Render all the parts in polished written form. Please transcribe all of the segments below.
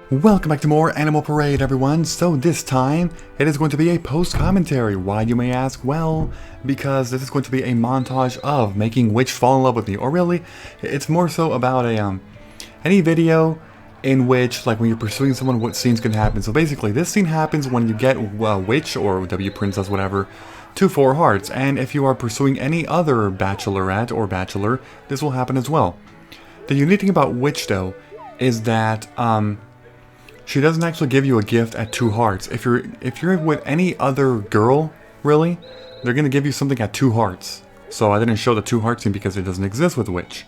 Welcome back to more Animal Parade, everyone. So this time, it is going to be a post-commentary. Why, you may ask? Well, because this is going to be a montage of making Witch fall in love with me. Or really, it's more so about any video in which, like when you're pursuing someone, what scenes can happen. So basically, this scene happens when you get Witch, or W Princess, whatever, to 4 hearts. And if you are pursuing any other bachelorette or bachelor, this will happen as well. The unique thing about Witch, though, is that, she doesn't actually give you a gift at 2 hearts. If you're with any other girl, really, they're gonna give you something at 2 hearts. So I didn't show the 2 heart scene because it doesn't exist with Witch.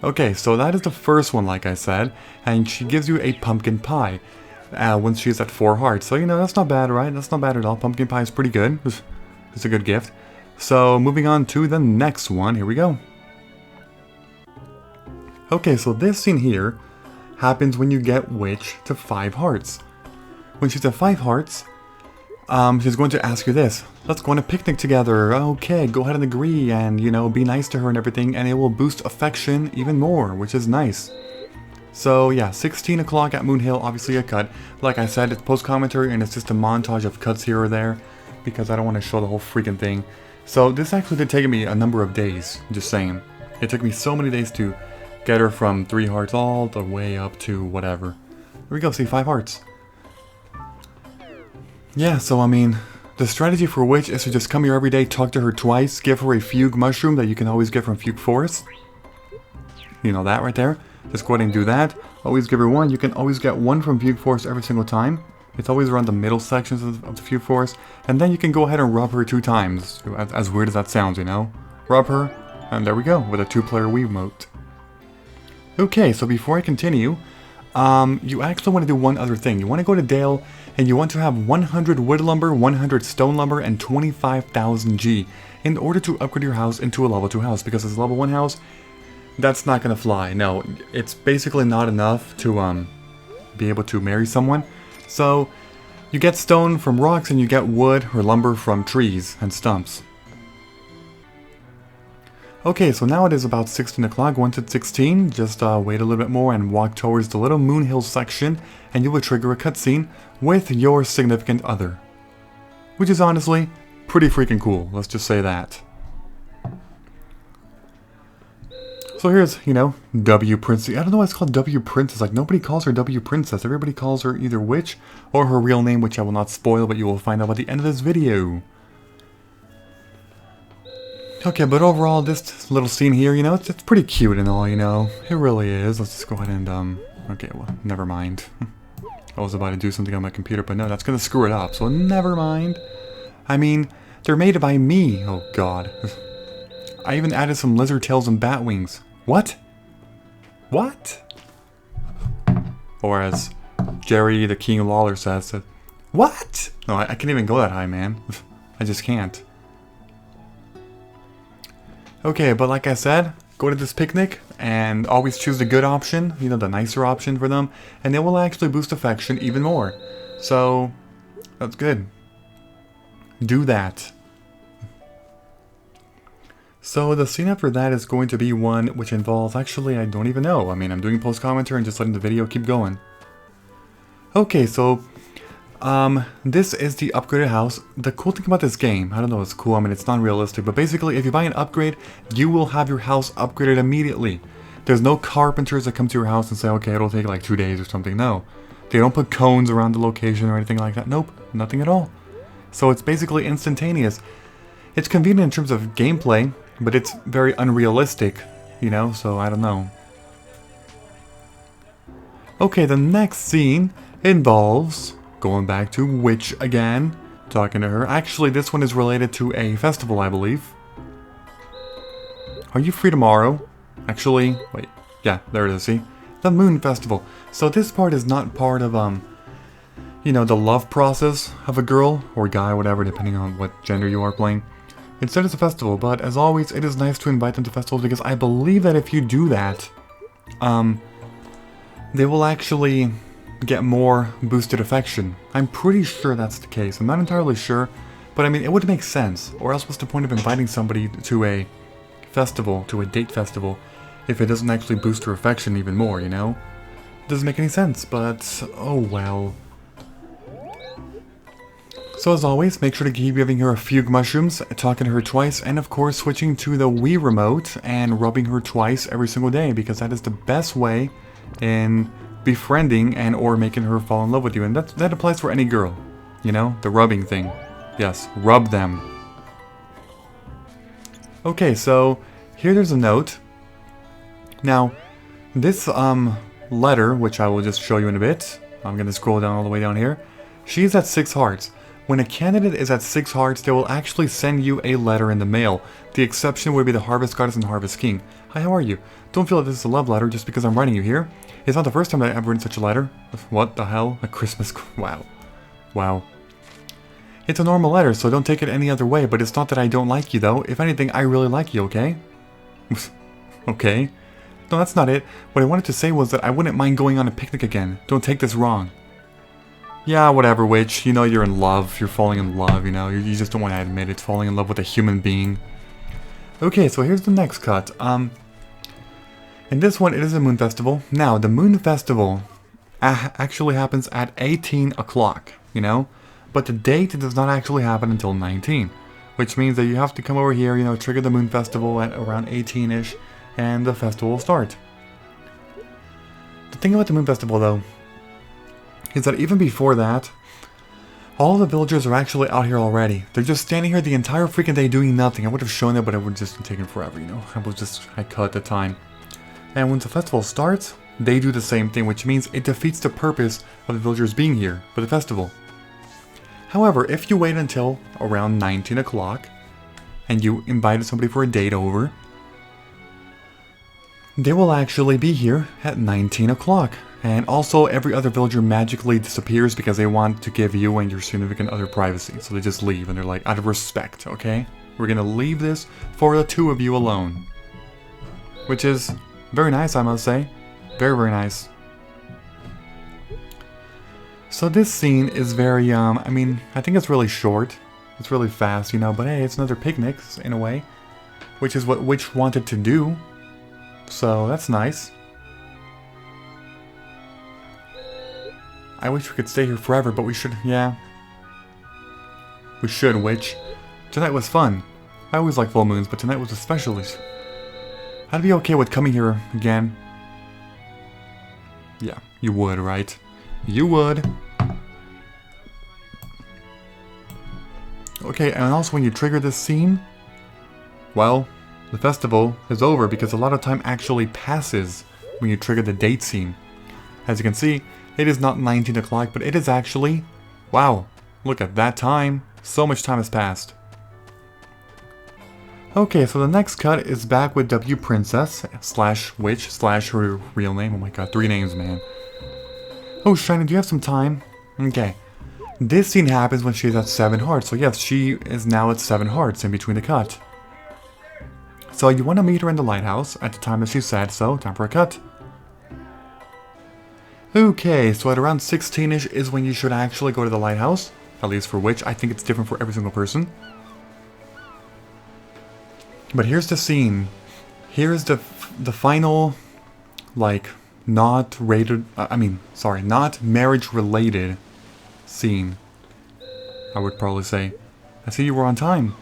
Okay, so that is the first one, like I said, and she gives you a pumpkin pie when she's at 4 hearts. So, you know, that's not bad, right? That's not bad at all. Pumpkin pie is pretty good. It's a good gift. So, moving on to the next one. Here we go. Okay, so this scene here happens when you get Witch to 5 hearts. When she's at 5 hearts, she's going to ask you this. Let's go on a picnic together. Okay, go ahead and agree and, you know, be nice to her and everything, and it will boost affection even more, which is nice. So yeah, 16 o'clock at Moon Hill, obviously a cut. Like I said, it's post-commentary and it's just a montage of cuts here or there because I don't want to show the whole freaking thing. So this actually did take me a number of days, just saying. It took me so many days to get her from 3 hearts all the way up to whatever. There we go, see, 5 hearts. Yeah, so I mean, the strategy for Witch is to just come here every day, talk to her twice, give her a fugue mushroom that you can always get from Fugue Forest. You know that right there. Just go ahead and do that. Always give her 1. You can always get 1 from Fugue Forest every single time. It's always around the middle sections of the Fugue Forest. And then you can go ahead and rub her 2 times. As weird as that sounds, you know. Rub her, and there we go, with a 2-player Wiimote. Okay, so before I continue, you actually want to do one other thing. You want to go to Dale, and you want to have 100 wood lumber, 100 stone lumber, and 25,000 G in order to upgrade your house into a level 2 house. Because it's a level 1 house, that's not going to fly. No, it's basically not enough to be able to marry someone. So, you get stone from rocks, and you get wood or lumber from trees and stumps. Okay, so now it is about 16 o'clock. Once it's 16, just wait a little bit more and walk towards the little Moon Hill section, and you will trigger a cutscene with your significant other. Which is honestly pretty freaking cool, let's just say that. So here's, you know, W Princess. I don't know why it's called W Princess. Like, nobody calls her W Princess. Everybody calls her either Witch or her real name, which I will not spoil, but you will find out by the end of this video. Okay, but overall, this little scene here, you know, it's pretty cute and all, you know. It really is. Let's just go ahead and, okay, well, never mind. I was about to do something on my computer, but no, that's gonna screw it up, so never mind. I mean, they're made by me. Oh, God. I even added some lizard tails and bat wings. What? What? Or as Jerry the King Lawler says, what? No, I can't even go that high, man. I just can't. Okay, but like I said, go to this picnic and always choose the good option, you know, the nicer option for them, and it will actually boost affection even more. So, that's good. Do that. So the scene after that is going to be one which involves, actually, I don't even know. I mean, I'm doing post-commentary and just letting the video keep going. Okay, so this is the upgraded house. The cool thing about this game, I don't know, it's cool, I mean, it's not realistic, but basically, if you buy an upgrade, you will have your house upgraded immediately. There's no carpenters that come to your house and say, okay, it'll take like 2 days or something. No. They don't put cones around the location or anything like that. Nope, nothing at all. So it's basically instantaneous. It's convenient in terms of gameplay, but it's very unrealistic, you know, so I don't know. Okay, the next scene involves going back to Witch again, talking to her. Actually, this one is related to a festival, I believe. Are you free tomorrow? Actually, wait, yeah, there it is, see? The Moon Festival. So this part is not part of, you know, the love process of a girl, or guy, whatever, depending on what gender you are playing. Instead, it's a festival, but as always, it is nice to invite them to festivals, because I believe that if you do that, they will actually get more boosted affection. I'm pretty sure that's the case. I'm not entirely sure, but I mean, it would make sense. Or else what's the point of inviting somebody to a festival, to a date festival, if it doesn't actually boost her affection even more, you know? Doesn't make any sense, but oh well. So as always, make sure to keep giving her a few mushrooms, talking to her twice, and of course switching to the Wii remote and rubbing her twice every single day, because that is the best way in befriending and or making her fall in love with you. And that applies for any girl, you know, the rubbing thing. Yes, rub them. Okay, so here there's a note. Now, this letter, which I will just show you in a bit, I'm going to scroll down all the way down here. She's at 6 hearts. When a candidate is at 6 hearts, they will actually send you a letter in the mail. The exception would be the Harvest Goddess and Harvest King. Hi, how are you? Don't feel that this is a love letter just because I'm writing you here. It's not the first time I've written such a letter. What the hell? A Christmas... Wow. Wow. It's a normal letter, so don't take it any other way, but it's not that I don't like you, though. If anything, I really like you, okay? Okay. No, that's not it. What I wanted to say was that I wouldn't mind going on a picnic again. Don't take this wrong. Yeah, whatever, witch. You know you're in love. You're falling in love, you know. You just don't want to admit it. Falling in love with a human being. Okay, so here's the next cut. In this one, it is a moon festival. Now, the moon festival actually happens at 18 o'clock, you know. But the date does not actually happen until 19. Which means that you have to come over here, you know, trigger the moon festival at around 18-ish. And the festival will start. The thing about the moon festival, though, is that even before that, all the villagers are actually out here already. They're just standing here the entire freaking day doing nothing. I would have shown it, but it would just have taken forever, you know. I cut the time. And once the festival starts, they do the same thing, which means it defeats the purpose of the villagers being here for the festival. However, if you wait until around 19 o'clock, and you invited somebody for a date over, they will actually be here at 19 o'clock. And also, every other villager magically disappears because they want to give you and your significant other privacy. So they just leave and they're like, out of respect, okay? We're gonna leave this for the two of you alone. Which is very nice, I must say. Very, very nice. So this scene is very, I mean, I think it's really short. It's really fast, you know, but hey, it's another picnic, in a way. Which is what Witch wanted to do. So that's nice. I wish we could stay here forever, but we should, yeah. We should, Witch. Tonight was fun. I always like full moons, but tonight was especially. I'd be okay with coming here again. Yeah, you would, right? You would. Okay, and also when you trigger this scene, well, the festival is over because a lot of time actually passes when you trigger the date scene. As you can see, it is not 19 o'clock, but it is actually... Wow, look at that time. So much time has passed. Okay, so the next cut is back with W Princess / Witch / her real name. Oh my god, 3 names, man. Oh, Shiny, do you have some time? Okay. This scene happens when she's at 7 hearts. So yes, she is now at 7 hearts in between the cut. So you want to meet her in the lighthouse at the time that she said so. Time for a cut. Okay, so at around 16-ish is when you should actually go to the lighthouse. At least for Witch. I think it's different for every single person. But here's the scene. Here's the final, like, not marriage-related scene. I would probably say. I see you were on time.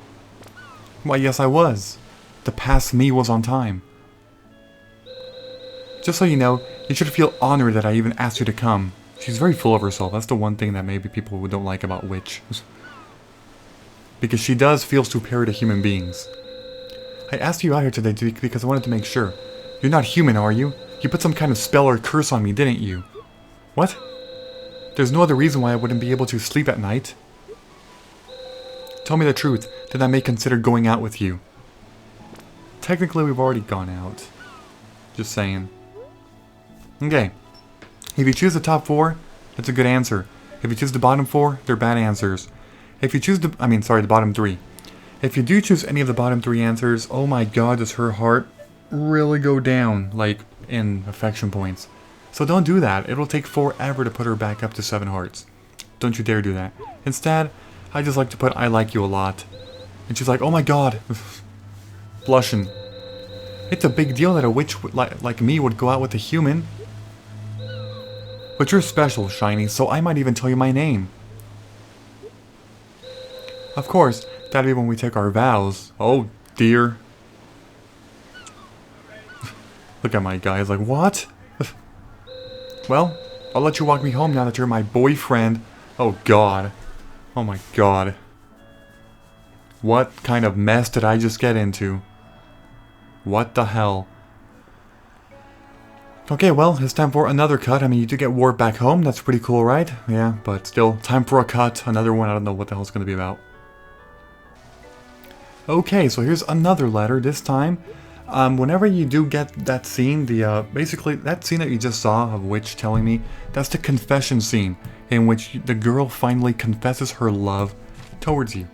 Why, yes I was. The past me was on time. Just so you know, you should feel honored that I even asked you to come. She's very full of herself. That's the one thing that maybe people don't like about Witch. Because she does feel superior to human beings. I asked you out here today because I wanted to make sure. You're not human, are you? You put some kind of spell or curse on me, didn't you? What? There's no other reason why I wouldn't be able to sleep at night. Tell me the truth, then I may consider going out with you. Technically, we've already gone out. Just saying. Okay. If you choose the top 4, that's a good answer. If you choose the bottom 4, they're bad answers. If you choose the bottom 3. If you do choose any of the bottom 3 answers, oh my god, does her heart really go down, like, in affection points. So don't do that. It'll take forever to put her back up to 7 hearts. Don't you dare do that. Instead, I just like to put I like you a lot. And she's like, oh my god. Blushing. It's a big deal that a witch like me would go out with a human. But you're special, Shiny, so I might even tell you my name. Of course, that'd be when we take our vows. Oh, dear. Look at my guy, he's like, what? Well, I'll let you walk me home now that you're my boyfriend. Oh, God. Oh, my God. What kind of mess did I just get into? What the hell? Okay, well, it's time for another cut. I mean, you do get warped back home. That's pretty cool, right? Yeah, but still, time for a cut. Another one. I don't know what the hell it's going to be about. Okay, so here's another letter. This time, whenever you do get that scene, basically, that scene that you just saw of Witch telling me, that's the confession scene, in which the girl finally confesses her love towards you.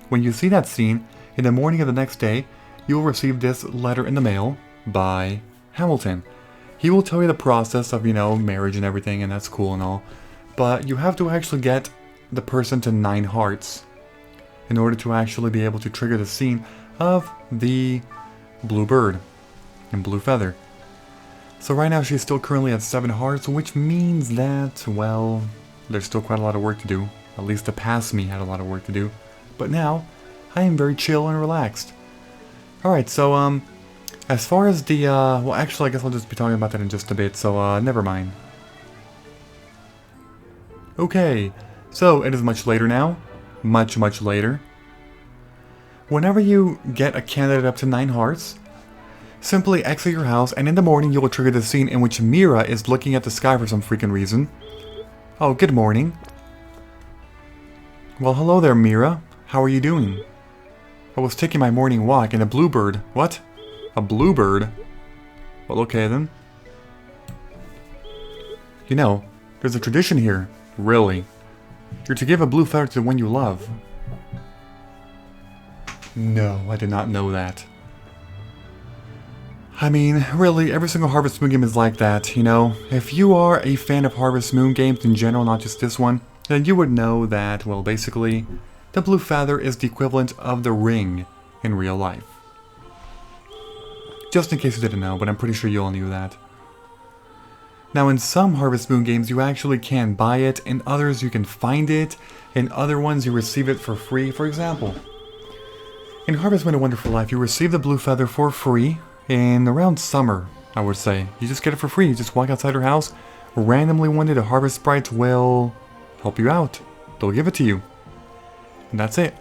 When you see that scene, in the morning of the next day, you will receive this letter in the mail by Hamilton. He will tell you the process of, marriage and everything, and that's cool and all. But you have to actually get the person to 9 hearts in order to actually be able to trigger the scene of the blue bird and blue feather. So right now she's still currently at 7 hearts, which means that, well, there's still quite a lot of work to do. At least the past me had a lot of work to do. But now, I am very chill and relaxed. Alright, so, as far as the, well, actually, I guess I'll just be talking about that in just a bit, so, never mind. Okay, so it is much later now. Much, much later. Whenever you get a candidate up to 9 hearts, simply exit your house, and in the morning you will trigger the scene in which Mira is looking at the sky for some freaking reason. Oh, good morning. Well, hello there, Mira. How are you doing? I was taking my morning walk and a bluebird. What? A bluebird? Well, okay then. You know, there's a tradition here. Really. You're to give a blue feather to the one you love. No, I did not know that. I mean, really, every single Harvest Moon game is like that, If you are a fan of Harvest Moon games in general, not just this one, then you would know that, well, basically, the blue feather is the equivalent of the ring in real life. Just in case you didn't know, but I'm pretty sure you all knew that. Now, in some Harvest Moon games, you actually can buy it. In others, you can find it. In other ones, you receive it for free. For example, in Harvest Moon: A Wonderful Life, you receive the blue feather for free in around summer, I would say. You just get it for free. You just walk outside your house. Randomly one day, the Harvest Sprites will help you out. They'll give it to you. And that's it.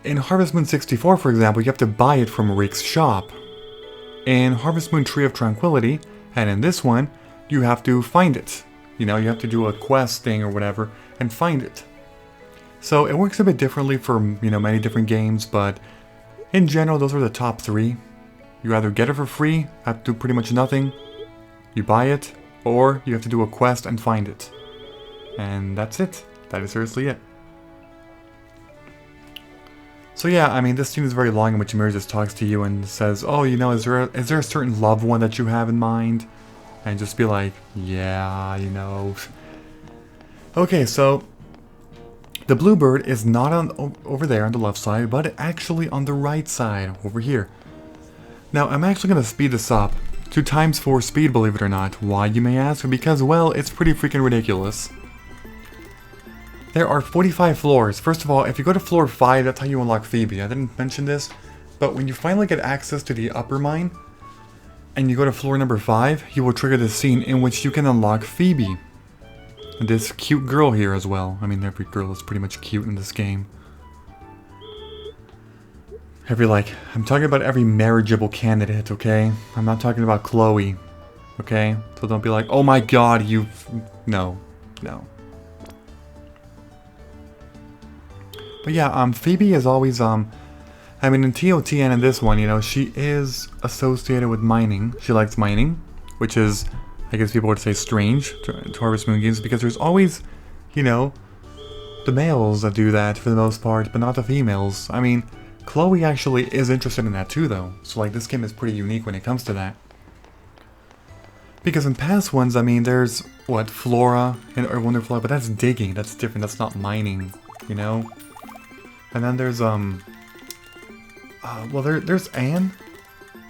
In Harvest Moon 64, for example, you have to buy it from Rick's shop. In Harvest Moon Tree of Tranquility, and in this one, you have to find it. You have to do a quest thing or whatever and find it. So it works a bit differently for, many different games, but in general, those are the top 3. You either get it for free, have to do pretty much nothing, you buy it, or you have to do a quest and find it. And that's it. That is seriously it. So yeah, I mean, this scene is very long in which Mira just talks to you and says, oh, is there a certain loved one that you have in mind? And just be like, yeah, Okay, so the bluebird is not over there on the left side, but actually on the right side, over here. Now, I'm actually going to speed this up. 2 times 4 speed, believe it or not. Why, you may ask? Because, well, it's pretty freaking ridiculous. There are 45 floors. First of all, if you go to floor 5, that's how you unlock Phoebe. I didn't mention this, but when you finally get access to the upper mine, and you go to floor number 5, you will trigger the scene in which you can unlock Phoebe. This cute girl here as well. I mean, every girl is pretty much cute in this game. I'm talking about every marriageable candidate, okay? I'm not talking about Chloe, okay? So don't be like, oh my god, No. But yeah, Phoebe is always, I mean, in TOT and in this one, she is associated with mining. She likes mining, which is, I guess people would say, strange to Harvest Moon games, because there's always, the males that do that for the most part, but not the females. I mean, Chloe actually is interested in that too, though. So, this game is pretty unique when it comes to that. Because in past ones, I mean, there's, Flora or Wonderful Life, but that's digging. That's different. That's not mining, And then there's, there's Anne.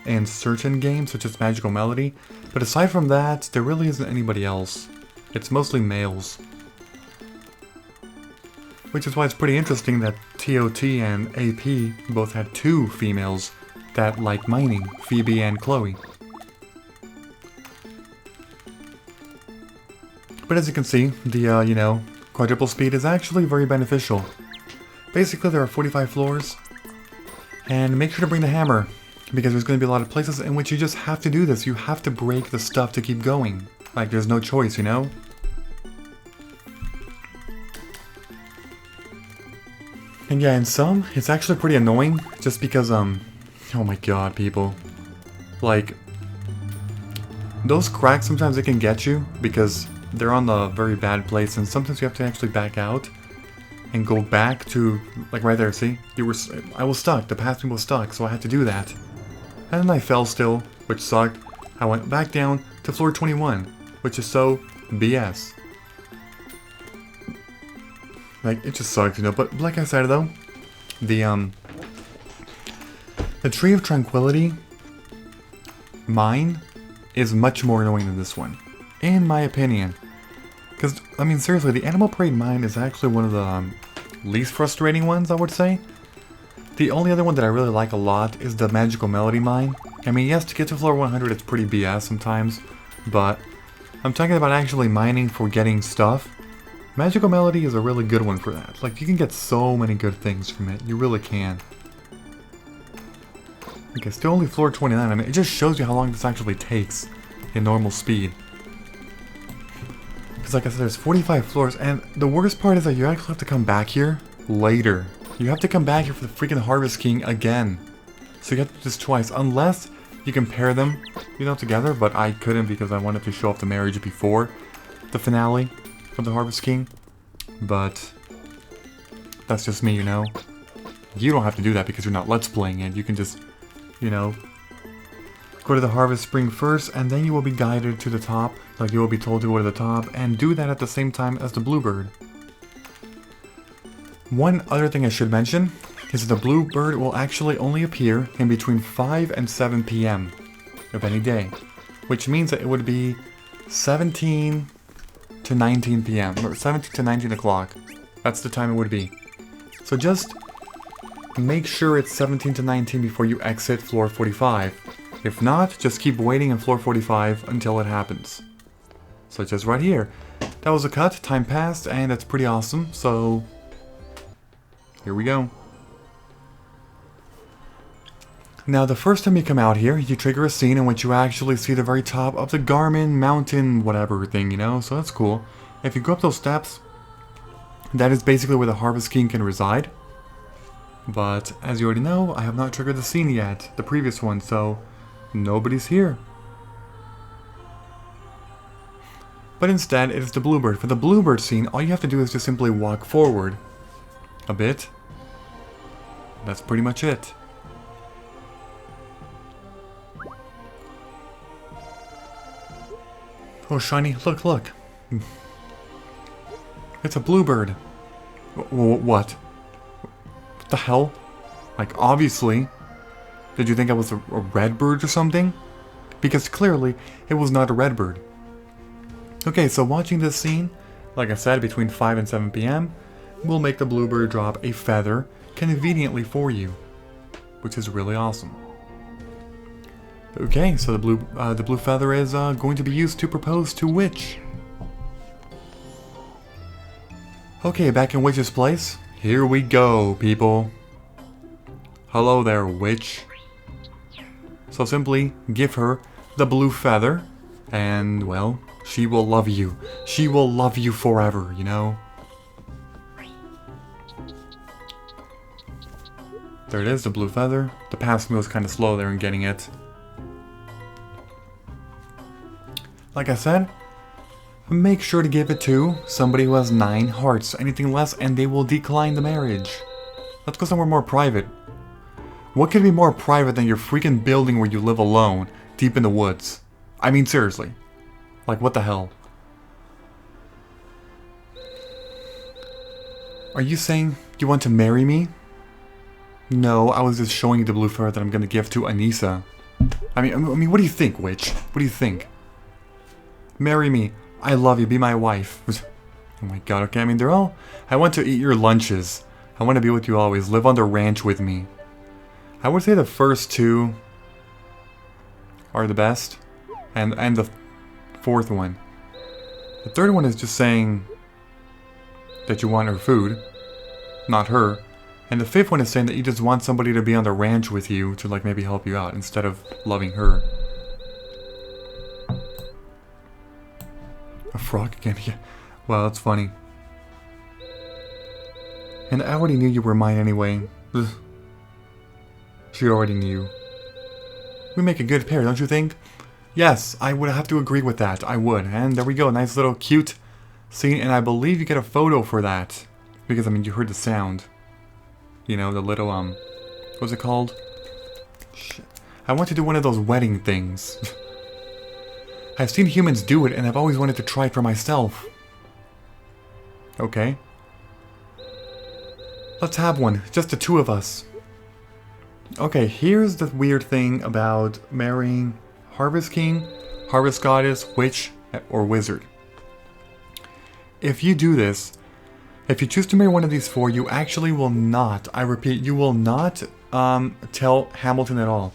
in certain games, such as Magical Melody. But aside from that, there really isn't anybody else. It's mostly males. Which is why it's pretty interesting that TOT and AP both had 2 females that like mining, Phoebe and Chloe. But as you can see, the, you know, quadruple speed is actually very beneficial. Basically, there are 45 floors, and make sure to bring the hammer, because there's going to be a lot of places in which you just have to do this. You have to break the stuff to keep going. Like, there's no choice, you know? And yeah, in some, it's actually pretty annoying, just because, oh my god, people. Like, those cracks, sometimes they can get you, because they're on the very bad place, and sometimes you have to actually back out and go back to, like right there, see? I was stuck, the pathway was stuck, so I had to do that. And then I fell still, which sucked. I went back down to floor 21, which is so BS. Like, it just sucks, you know, but like I said though, the Tree of Tranquility mine is much more annoying than this one, in my opinion. Because, I mean, seriously, the Animal Parade mine is actually one of the least frustrating ones, I would say. The only other one that I really like a lot is the Magical Melody mine. I mean, yes, to get to floor 100 it's pretty BS sometimes, but I'm talking about actually mining for getting stuff. Magical Melody is a really good one for that. Like, you can get so many good things from it, you really can. Okay, still only floor 29, I mean, it just shows you how long this actually takes in normal speed. Because like I said, there's 45 floors, and the worst part is that you actually have to come back here later. You have to come back here for the freaking Harvest King again. So you have to do this twice, unless you can pair them, you know, together, but I couldn't because I wanted to show off the marriage before the finale of the Harvest King. But that's just me, you know. You don't have to do that because you're not Let's Playing it. You can just, you know, go to the Harvest Spring first, and then you will be guided to the top. Like, you will be told to go to the top, and do that at the same time as the Bluebird. One other thing I should mention is that the Bluebird will actually only appear in between 5 and 7 p.m. of any day. Which means that it would be 17 to 19 p.m. or 17 to 19 o'clock. That's the time it would be. So just make sure it's 17 to 19 before you exit floor 45. If not, just keep waiting in floor 45 until it happens. Such as right here. That was a cut, time passed, and that's pretty awesome, so here we go. Now, the first time you come out here, you trigger a scene in which you actually see the very top of the Garmin mountain whatever thing, you know, so that's cool. If you go up those steps, that is basically where the Harvest King can reside. But, as you already know, I have not triggered the scene yet, the previous one, so nobody's here. But instead, it is the Bluebird. For the Bluebird scene, all you have to do is just simply walk forward a bit. That's pretty much it. Oh, shiny, look, look. It's a Bluebird. What? What the hell? Like, obviously. Did you think I was a red bird or something? Because clearly, it was not a red bird. Okay, so watching this scene, like I said, between 5 and 7 p.m., will make the Bluebird drop a feather conveniently for you, which is really awesome. Okay, so the blue feather is going to be used to propose to Witch. Okay, back in Witch's place. Here we go, people. Hello there, Witch. So simply give her the blue feather, and, well, she will love you. She will love you forever, you know? There it is, the blue feather. The pass me was kind of slow there in getting it. Like I said, make sure to give it to somebody who has 9 hearts. Anything less and they will decline the marriage. Let's go somewhere more private. What could be more private than your freaking building where you live alone, deep in the woods? I mean, seriously. Like, what the hell? Are you saying you want to marry me? No, I was just showing you the blue feather that I'm gonna give to Anissa. I mean, what do you think, witch? What do you think? Marry me. I love you. Be my wife. Oh my god, okay, I mean, they're all... I want to eat your lunches. I want to be with you always. Live on the ranch with me. I would say the first two are the best. And the fourth one. The third one is just saying that you want her food, not her. And the fifth one is saying that you just want somebody to be on the ranch with you to, like, maybe help you out instead of loving her. A frog again? Yeah. Wow, that's funny. And I already knew you were mine anyway. Ugh. She already knew. We make a good pair, don't you think? Yes, I would have to agree with that. I would. And there we go. Nice little cute scene. And I believe you get a photo for that. Because, I mean, you heard the sound. You know, the little, what's it called? Shit. I want to do one of those wedding things. I've seen humans do it, and I've always wanted to try it for myself. Okay. Let's have one. Just the two of us. Okay, here's the weird thing about marrying Harvest King, Harvest Goddess, Witch, or Wizard. If you do this, if you choose to marry one of these four, you actually will not, I repeat, you will not tell Hamilton at all.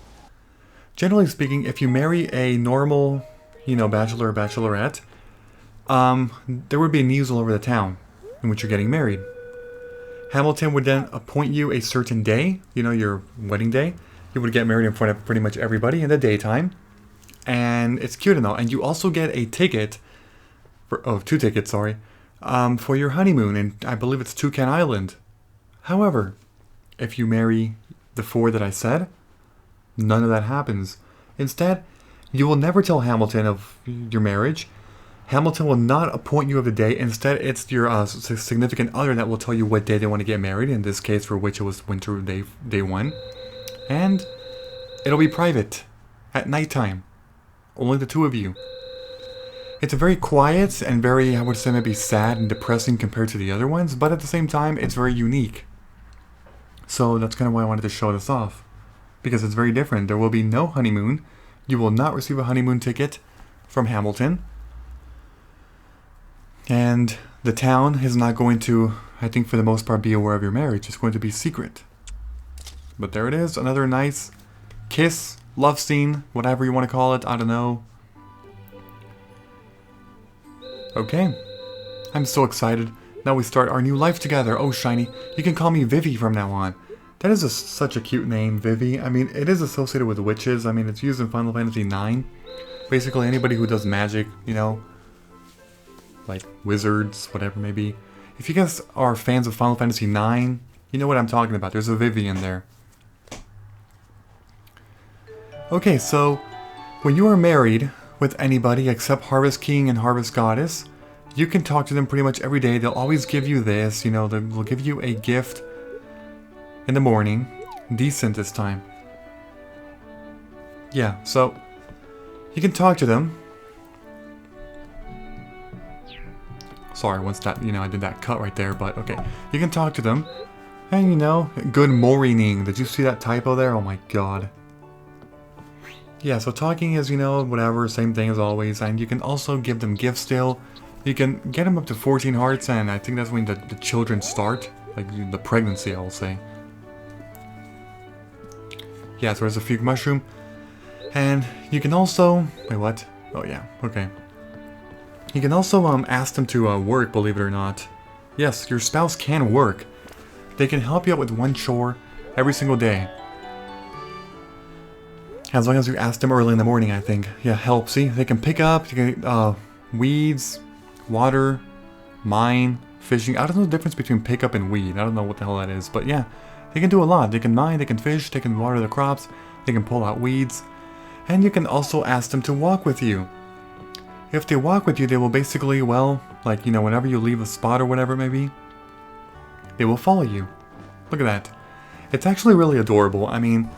Generally speaking, if you marry a normal, you know, bachelor or bachelorette, there would be news all over the town in which you're getting married. Hamilton would then appoint you a certain day, you know, your wedding day. You would get married in front of pretty much everybody in the daytime. And it's cute and all. And you also get a ticket, two tickets, sorry, for your honeymoon. And I believe it's Toucan Island. However, if you marry the four that I said, none of that happens. Instead, you will never tell Hamilton of your marriage. Hamilton will not appoint you of the day. Instead, it's your significant other that will tell you what day they want to get married. In this case, for which it was winter day 1. And it'll be private at nighttime. Only the two of you. It's a very quiet and very, I would say, maybe sad and depressing compared to the other ones. But at the same time, it's very unique. So that's kind of why I wanted to show this off. Because it's very different. There will be no honeymoon. You will not receive a honeymoon ticket from Hamilton. And the town is not going to, I think for the most part, be aware of your marriage. It's going to be secret. But there it is. Another nice kiss, love scene, whatever you want to call it. I don't know. Okay. I'm so excited. Now we start our new life together. Oh, Shiny. You can call me Vivi from now on. That is such a cute name, Vivi. I mean, it is associated with witches. I mean, it's used in Final Fantasy IX. Basically, anybody who does magic, you know, like wizards, whatever maybe. If you guys are fans of Final Fantasy IX, you know what I'm talking about. There's a Vivi in there. Okay, so when you are married with anybody except Harvest King and Harvest Goddess, you can talk to them pretty much every day. They'll always give you this, you know, they'll give you a gift in the morning. Decent this time. Yeah, so you can talk to them. Sorry, once that, you know, I did that cut right there, but okay. You can talk to them. And, you know, good morning. Did you see that typo there? Oh my god. Yeah, so talking is, you know, whatever, same thing as always. And you can also give them gifts still. You can get them up to 14 hearts, and I think that's when the children start. Like, the pregnancy, I will say. Yeah, so there's a fig mushroom. And you can also... Wait, what? Oh, yeah, okay. You can also ask them to work, believe it or not. Yes, your spouse can work. They can help you out with one chore every single day. As long as you ask them early in the morning, I think. Yeah, help. See, they can pick up weeds, water, mine, fishing. I don't know the difference between pick up and weed. I don't know what the hell that is. But yeah, they can do a lot. They can mine, they can fish, they can water the crops, they can pull out weeds. And you can also ask them to walk with you. If they walk with you, they will basically, well, like, you know, whenever you leave a spot or whatever it may be, they will follow you. Look at that. It's actually really adorable. I mean,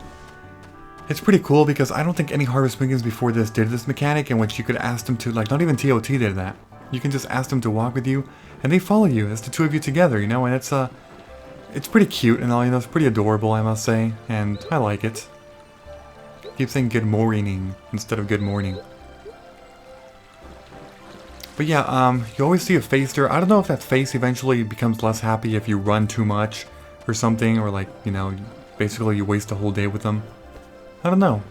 it's pretty cool because I don't think any Harvest Minions before this did this mechanic in which you could ask them to, like, not even TOT did that. You can just ask them to walk with you, and they follow you. It's the two of you together, you know, and it's pretty cute and all, you know, it's pretty adorable, I must say, and I like it. keep saying good morning instead of good morning. But yeah, you always see a face there. I don't know if that face eventually becomes less happy if you run too much or something, or like, you know, basically you waste a whole day with them. I don't know.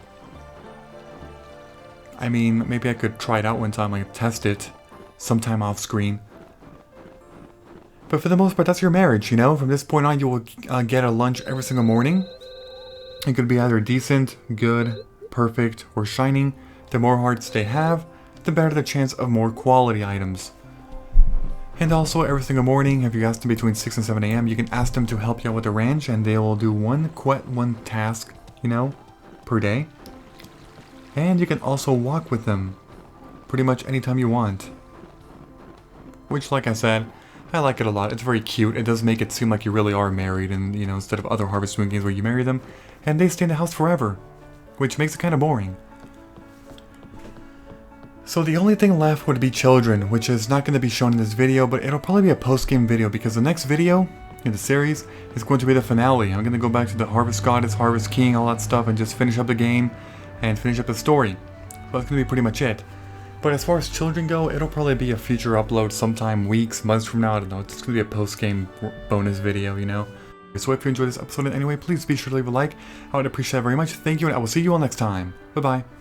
I mean, maybe I could try it out one time, like test it sometime off screen. But for the most part, that's your marriage, you know? From this point on, you will get a lunch every single morning. It could be either decent, good, perfect, or shining. The more hearts they have, the better the chance of more quality items. And also, every single morning, if you ask them between 6 and 7 a.m., you can ask them to help you out with the ranch, and they will do one task, you know, per day. And you can also walk with them pretty much anytime you want. Which, like I said, I like it a lot. It's very cute. It does make it seem like you really are married, and, you know, instead of other Harvest Moon games where you marry them, and they stay in the house forever, which makes it kind of boring. So the only thing left would be children, which is not going to be shown in this video, but it'll probably be a post-game video, because the next video in the series is going to be the finale. I'm going to go back to the Harvest Goddess, Harvest King, all that stuff, and just finish up the game and finish up the story. So that's going to be pretty much it. But as far as children go, it'll probably be a future upload sometime weeks, months from now. I don't know. It's going to be a post-game bonus video, you know. So if you enjoyed this episode in any way, please be sure to leave a like. I would appreciate it very much. Thank you, and I will see you all next time. Bye-bye.